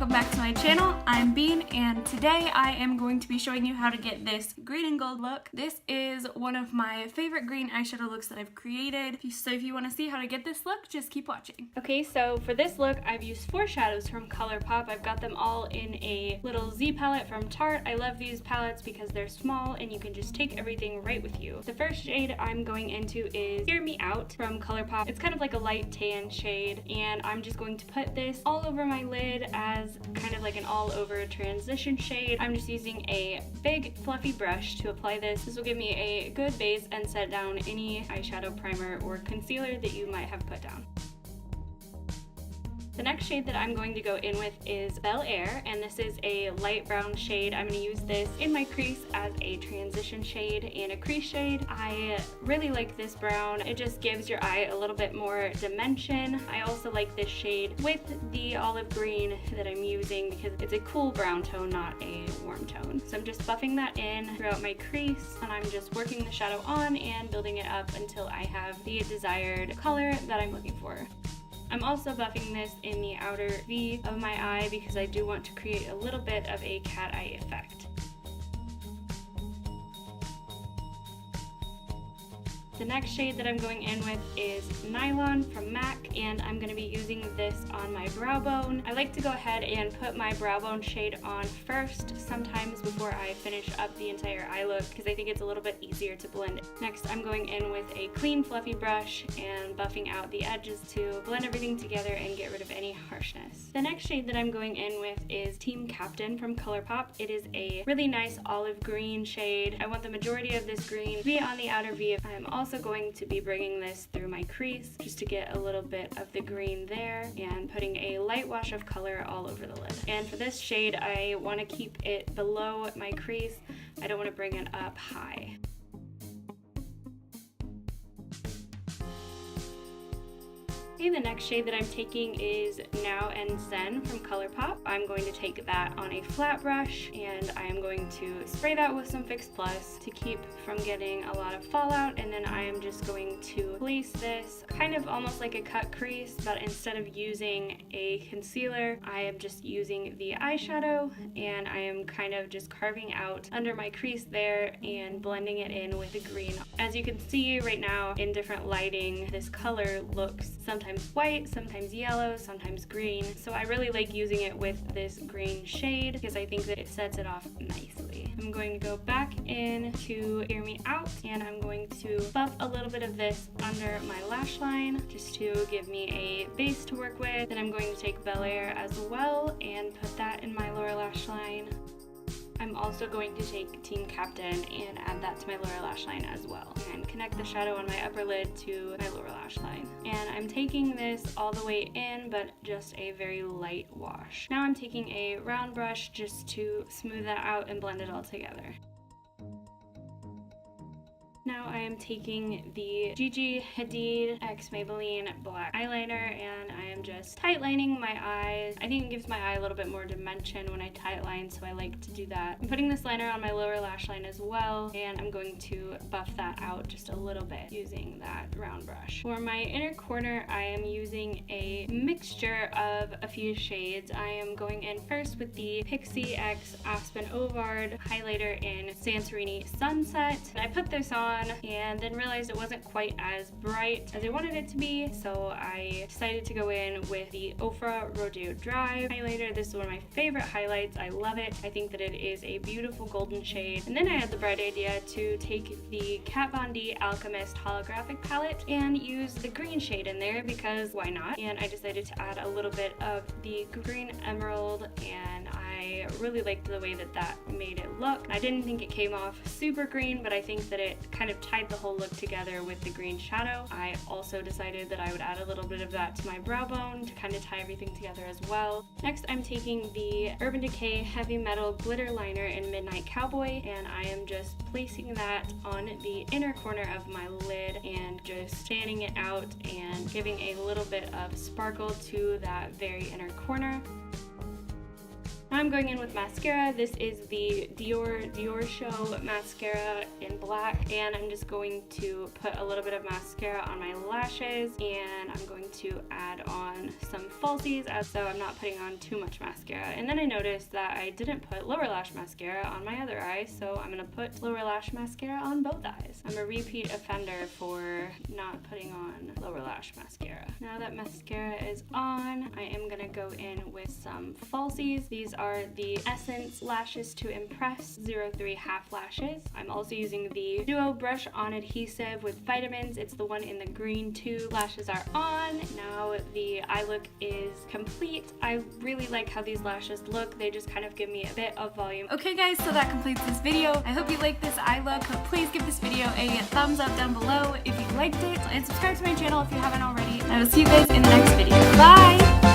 welcome back to my channel. I'm Bean, and today I am going to be showing you how to get this green and gold look. This is one of my favorite green eyeshadow looks that I've created, so if you want to see how to get this look, just keep watching. Okay, so for this look, I've used 4 shadows from Colourpop. I've got them all in a little Z palette from Tarte. I love these palettes because they're small and you can just take everything right with you. The first shade I'm going into is Hear Me Out from Colourpop. It's kind of like a light tan shade, and I'm just going to put this all over my lid as kind of like an all over transition shade. I'm just using a big fluffy brush to apply this. This will give me a good base and set down any eyeshadow primer or concealer that you might have put down. The next shade that I'm going to go in with is Bel Air, and this is a light brown shade. I'm going to use this in my crease as a transition shade and a crease shade. I really like this brown. It just gives your eye a little bit more dimension. I also like this shade with the olive green that I'm using because it's a cool brown tone, not a warm tone. So I'm just buffing that in throughout my crease, and I'm just working the shadow on and building it up until I have the desired color that I'm looking for. I'm also buffing this in the outer V of my eye because I do want to create a little bit of a cat eye effect. The next shade that I'm going in with is Nylon from MAC, and I'm going to be using this on my brow bone. I like to go ahead and put my brow bone shade on first sometimes before I finish up the entire eye look because I think it's a little bit easier to blend. Next, I'm going in with a clean fluffy brush and buffing out the edges to blend everything together and get rid of any harshness. The next shade that I'm going in with is Team Captain from Colourpop. It is a really nice olive green shade. I want the majority of this green to be on the outer V. I'm also going to be bringing this through my crease just to get a little bit of the green there and putting a light wash of color all over the lid. And for this shade, I want to keep it below my crease. I don't want to bring it up high. Okay, the next shade that I'm taking is Now and Zen from Colourpop. I'm going to take that on a flat brush, and I am going to spray that with some Fix Plus to keep from getting a lot of fallout, and then I am just going to place this kind of almost like a cut crease, but instead of using a concealer, I am just using the eyeshadow, and I am kind of just carving out under my crease there and blending it in with the green. As you can see right now in different lighting, this color looks sometimes white, sometimes yellow, sometimes green. So I really like using it with this green shade because I think that it sets it off nicely. I'm going to go back in to Hear Me Out, and I'm going to buff a little bit of this under my lash line just to give me a base to work with. Then I'm going to take Bel Air as well and put that in my lower lash line. I'm also going to take Team Captain and add that to my lower lash line as well, and connect the shadow on my upper lid to my lower lash line. And I'm taking this all the way in, but just a very light wash. Now I'm taking a round brush just to smooth that out and blend it all together. Now I am taking the Gigi Hadid x Maybelline black eyeliner, and I am just tightlining my eyes. I think it gives my eye a little bit more dimension when I tightline, so I like to do that. I'm putting this liner on my lower lash line as well, and I'm going to buff that out just a little bit using that round brush. For my inner corner, I am using a mixture of a few shades. I am going in first with the Pixi x Aspyn Ovard highlighter in Santorini Sunset. I put this on and then realized it wasn't quite as bright as I wanted it to be, so I decided to go in with the Ofra Rodeo Dry highlighter. This is one of my favorite highlights. I love it. I think that it is a beautiful golden shade. And then I had the bright idea to take the Kat Von D Alchemist Holographic palette and use the green shade in there because why not? And I decided to add a little bit of the green emerald, and I really liked the way that that made it look. I didn't think it came off super green, but I think that it kind of tied the whole look together with the green shadow. I also decided that I would add a little bit of that to my brow bone to kind of tie everything together as well. Next, I'm taking the Urban Decay Heavy Metal Glitter Liner in Midnight Cowboy, and I am just placing that on the inner corner of my lid and just fanning it out and giving a little bit of sparkle to that very inner corner. Now I'm going in with mascara. This is the Diorshow mascara in black, and I'm just going to put a little bit of mascara on my lashes, and I'm going to add on some falsies so I'm not putting on too much mascara. And then I noticed that I didn't put lower lash mascara on my other eye, so I'm gonna put lower lash mascara on both eyes. I'm a repeat offender for not putting on lower lash mascara. Now that mascara is on, I am gonna go in with some falsies. These are the Essence Lashes to Impress 03 half lashes. I'm also using the Duo Brush-On Adhesive with vitamins. It's the one in the green tube. Lashes are on. Now the eye look is complete. I really like how these lashes look. They just kind of give me a bit of volume. Okay guys, so that completes this video. I hope you liked this eye look. Please give this video a thumbs up down below if you liked it, and subscribe to my channel if you haven't already. I will see you guys in the next video. Bye!